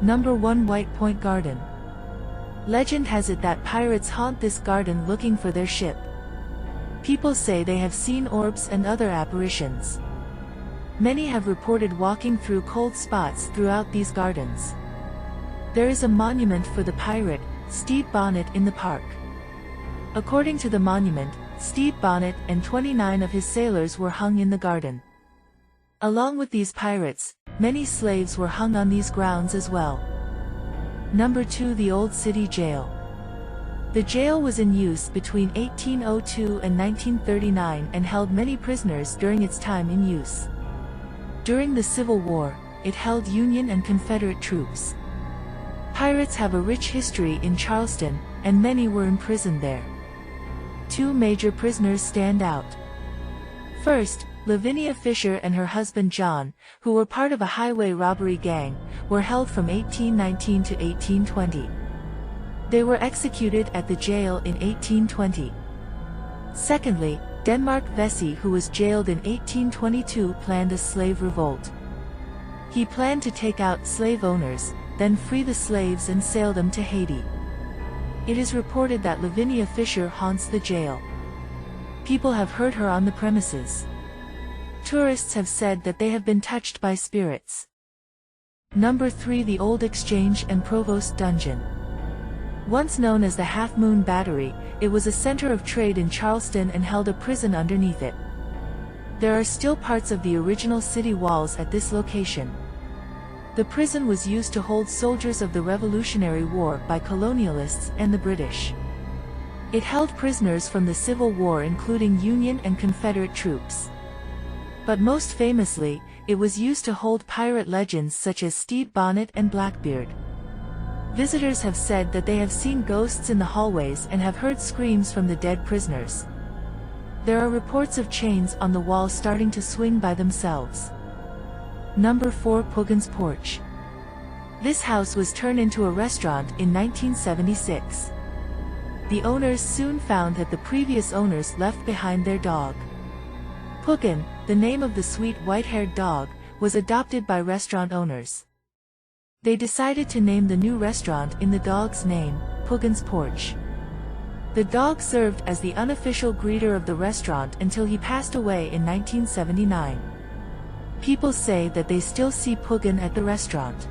Number 1. White Point Garden. Legend has it that pirates haunt this garden looking for their ship. People say they have seen orbs and other apparitions. Many have reported walking through cold spots throughout these gardens. There is a monument for the pirate, Stede Bonnet, in the park. According to the monument, Stede Bonnet and 29 of his sailors were hung in the garden. Along with these pirates, many slaves were hung on these grounds as well. Number 2. The Old City Jail. The jail was in use between 1802 and 1939 and held many prisoners during its time in use. During the Civil War, it held Union and Confederate troops. Pirates have a rich history in Charleston, and many were imprisoned there. 2 major prisoners stand out. First, Lavinia Fisher and her husband John, who were part of a highway robbery gang, were held from 1819 to 1820. They were executed at the jail in 1820. Secondly, Denmark Vesey, who was jailed in 1822, planned a slave revolt. He planned to take out slave owners, then free the slaves and sail them to Haiti. It is reported that Lavinia Fisher haunts the jail. People have heard her on the premises. Tourists have said that they have been touched by spirits. Number 3. The Old Exchange and Provost Dungeon. Once known as the Half Moon Battery, it was a center of trade in Charleston and held a prison underneath it. There are still parts of the original city walls at this location. The prison was used to hold soldiers of the Revolutionary War by colonialists and the British. It held prisoners from the Civil War, including Union and Confederate troops. But most famously, it was used to hold pirate legends such as Stede Bonnet and Blackbeard. Visitors have said that they have seen ghosts in the hallways and have heard screams from the dead prisoners. There are reports of chains on the wall starting to swing by themselves. Number 4. Pogan's Porch. This house was turned into a restaurant in 1976. The owners soon found that the previous owners left behind their dog. Pogan, the name of the sweet white-haired dog, was adopted by restaurant owners. They decided to name the new restaurant in the dog's name, Pogan's Porch. The dog served as the unofficial greeter of the restaurant until he passed away in 1979. People say that they still see Pogan at the restaurant.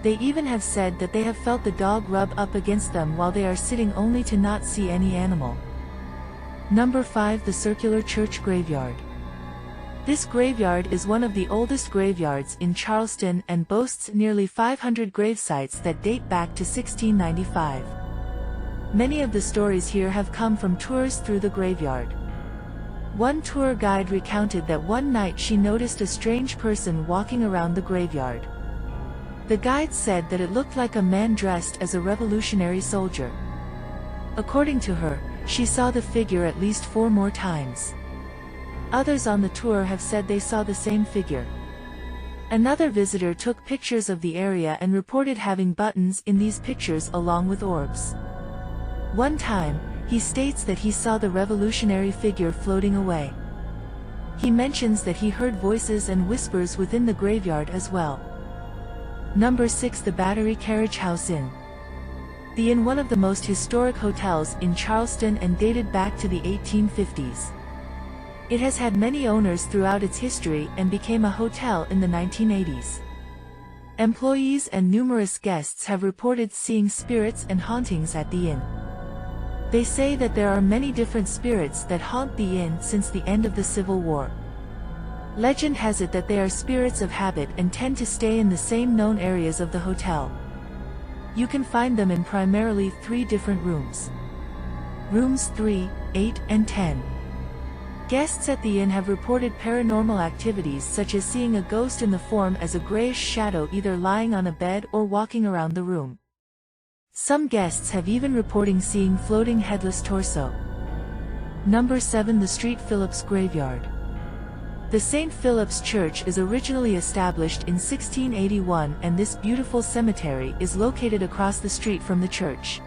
They even have said that they have felt the dog rub up against them while they are sitting, only to not see any animal. Number 5. The Circular Church Graveyard. This graveyard is one of the oldest graveyards in Charleston and boasts nearly 500 gravesites that date back to 1695. Many of the stories here have come from tours through the graveyard. One tour guide recounted that one night she noticed a strange person walking around the graveyard. The guide said that it looked like a man dressed as a Revolutionary soldier. According to her, she saw the figure at least 4 more times. Others on the tour have said they saw the same figure. Another visitor took pictures of the area and reported having buttons in these pictures along with orbs. One time, he states that he saw the revolutionary figure floating away. He mentions that he heard voices and whispers within the graveyard as well. Number 6. The Battery Carriage House Inn. The inn, one of the most historic hotels in Charleston and dated back to the 1850s. It has had many owners throughout its history and became a hotel in the 1980s. Employees and numerous guests have reported seeing spirits and hauntings at the inn. They say that there are many different spirits that haunt the inn since the end of the Civil War. Legend has it that they are spirits of habit and tend to stay in the same known areas of the hotel. You can find them in primarily 3 different rooms. Rooms 3, 8, and 10. Guests at the inn have reported paranormal activities such as seeing a ghost in the form as a grayish shadow either lying on a bed or walking around the room. Some guests have even reporting seeing floating headless torso. Number 7. The St. Phillips Graveyard. The St. Philip's Church is originally established in 1681, and this beautiful cemetery is located across the street from the church.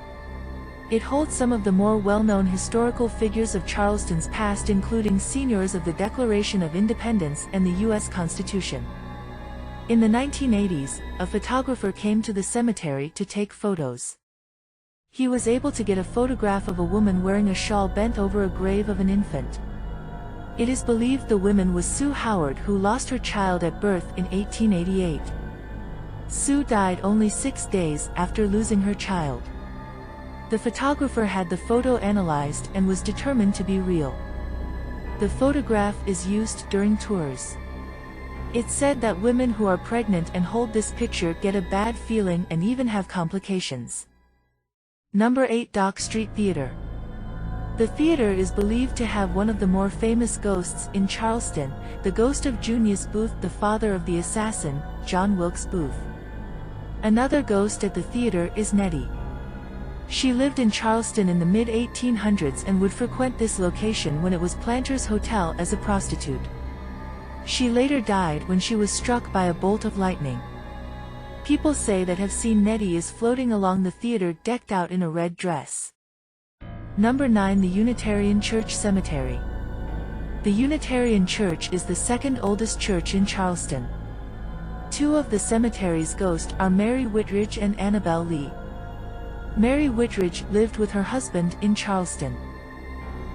It holds some of the more well-known historical figures of Charleston's past, including seniors of the Declaration of Independence and the U.S. Constitution. In the 1980s, a photographer came to the cemetery to take photos. He was able to get a photograph of a woman wearing a shawl bent over a grave of an infant. It is believed the woman was Sue Howard, who lost her child at birth in 1888. Sue died only 6 days after losing her child. The photographer had the photo analyzed and was determined to be real. The photograph is used during tours. It's said that women who are pregnant and hold this picture get a bad feeling and even have complications. Number 8. Dock Street Theater. The theater is believed to have one of the more famous ghosts in Charleston, the ghost of Junius Booth, the father of the assassin, John Wilkes Booth. Another ghost at the theater is Nettie. She lived in Charleston in the mid-1800s and would frequent this location when it was Planters Hotel as a prostitute. She later died when she was struck by a bolt of lightning. People say that have seen Nettie is floating along the theater decked out in a red dress. Number 9. The Unitarian Church Cemetery. The Unitarian Church is the second oldest church in Charleston. Two of the cemetery's ghosts are Mary Whitridge and Annabelle Lee. Mary Whitridge lived with her husband in Charleston.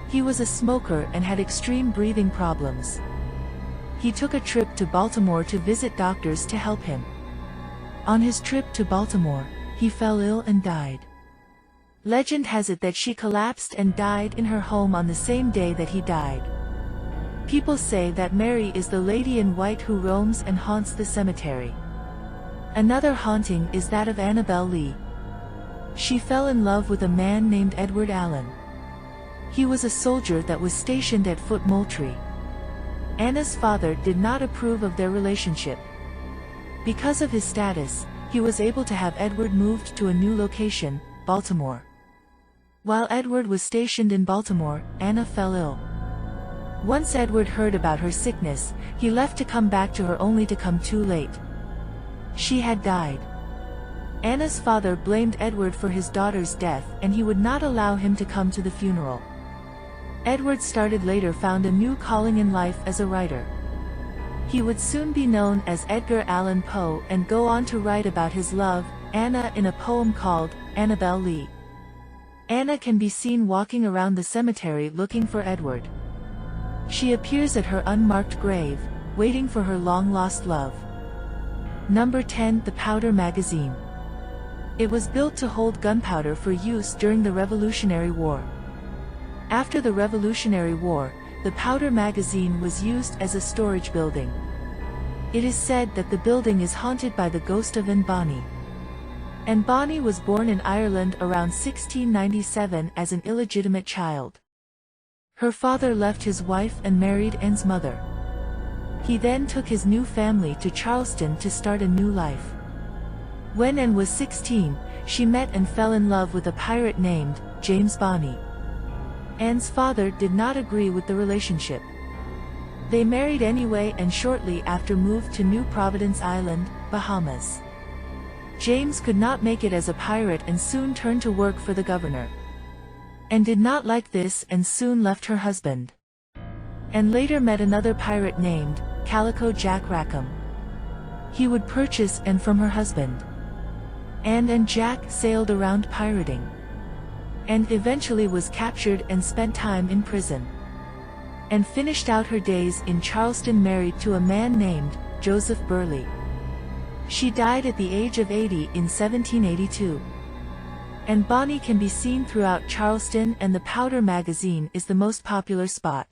He was a smoker and had extreme breathing problems. He took a trip to Baltimore to visit doctors to help him. On his trip to Baltimore, he fell ill and died. Legend has it that she collapsed and died in her home on the same day that he died. People say that Mary is the lady in white who roams and haunts the cemetery. Another haunting is that of Annabelle Lee. She fell in love with a man named Edward Allen. He was a soldier that was stationed at Fort Moultrie. Anna's father did not approve of their relationship. Because of his status, he was able to have Edward moved to a new location, Baltimore. While Edward was stationed in Baltimore, Anna fell ill. Once Edward heard about her sickness, he left to come back to her only to come too late. She had died. Anna's father blamed Edward for his daughter's death and he would not allow him to come to the funeral. Edward later found a new calling in life as a writer. He would soon be known as Edgar Allan Poe and go on to write about his love, Anna, in a poem called Annabelle Lee. Anna can be seen walking around the cemetery looking for Edward. She appears at her unmarked grave, waiting for her long-lost love. Number 10. The Powder Magazine. It was built to hold gunpowder for use during the Revolutionary War. After the Revolutionary War, the powder magazine was used as a storage building. It is said that the building is haunted by the ghost of Anne Bonny. Anne Bonny was born in Ireland around 1697 as an illegitimate child. Her father left his wife and married Anne's mother. He then took his new family to Charleston to start a new life. When Anne was 16, she met and fell in love with a pirate named James Bonny. Anne's father did not agree with the relationship. They married anyway and shortly after moved to New Providence Island, Bahamas. James could not make it as a pirate and soon turned to work for the governor. Anne did not like this and soon left her husband. Anne later met another pirate named Calico Jack Rackham. He would purchase Anne from her husband. Anne and Jack sailed around pirating. Anne eventually was captured and spent time in prison. Anne finished out her days in Charleston married to a man named Joseph Burley. She died at the age of 80 in 1782. Anne Bonny can be seen throughout Charleston and the Powder magazine is the most popular spot.